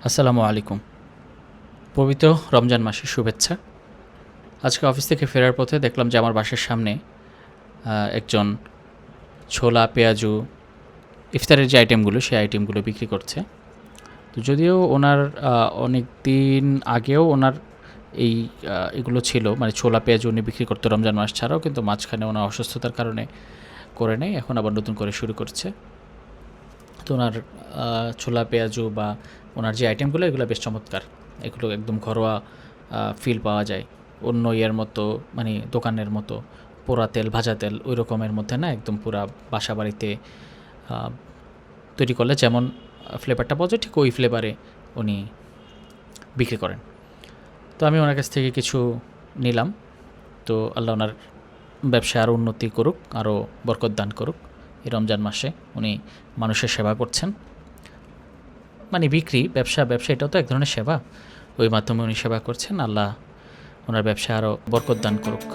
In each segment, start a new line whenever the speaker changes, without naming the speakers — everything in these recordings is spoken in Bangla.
আসসালামু আলাইকুম। পবিত্র রমজান মাসের শুভেচ্ছা। আজকে অফিস থেকে ফেরার পথে দেখলাম যে আমার বাসার সামনে একজন ছোলা, পেঁয়াজু, ইফতারের যে আইটেমগুলো সেই আইটেমগুলো বিক্রি করছে। তো যদিও ওনার অনেক দিন আগেও ওনার এই এগুলো ছিল, মানে ছোলা, পেঁয়াজু উনি বিক্রি করতো রমজান মাস ছাড়াও, কিন্তু মাঝখানে ওনার অসুস্থতার কারণে করে নেই, এখন আবার নতুন করে শুরু করছে। তো ওনার ছোলা, পেঁয়াজু বা ওনার যে আইটেমগুলো এগুলো বেশ চমৎকার। এগুলো একদম ঘরোয়া ফিল পাওয়া যায়। অন্য ইয়ের মতো, মানে দোকানের মতো পোড়া তেল, ভাজা তেল ওই রকমের মধ্যে না, একদম পুরা বাসা বাড়িতে তৈরি করলে যেমন ফ্লেভারটা পাওয়া যায় ঠিক ওই ফ্লেভারে উনি বিক্রি করেন। তো আমি ওনার কাছ থেকে কিছু নিলাম। তো আল্লাহ ওনার ব্যবসায় আরও উন্নতি করুক, আরও বরকত দান করুক। এই রমজান মাসে উনি মানুষের সেবা করছেন, মানে ব্যবসা এটাও তো এক ধরনের সেবা। ওই মাধ্যমে উনি সেবা করছেন। আল্লাহ ওনার ব্যবসায় আরও বরকত দান করুক।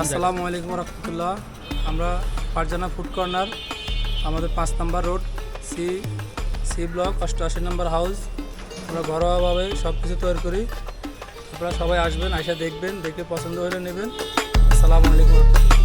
আসসালামু আলাইকুম রহমতুল্লাহ। আমরা ফারজানা ফুড কর্নার, আমাদের 5 নম্বর রোড, সি ব্লক, 88 নম্বর হাউস। আমরা ঘরোয়াভাবে সব কিছু তৈরি করি। আপনারা সবাই আসবেন, আইসা দেখবেন, দেখে পছন্দ হলে নেবেন। আসসালামু আলাইকুম রহমতুল্লাহ।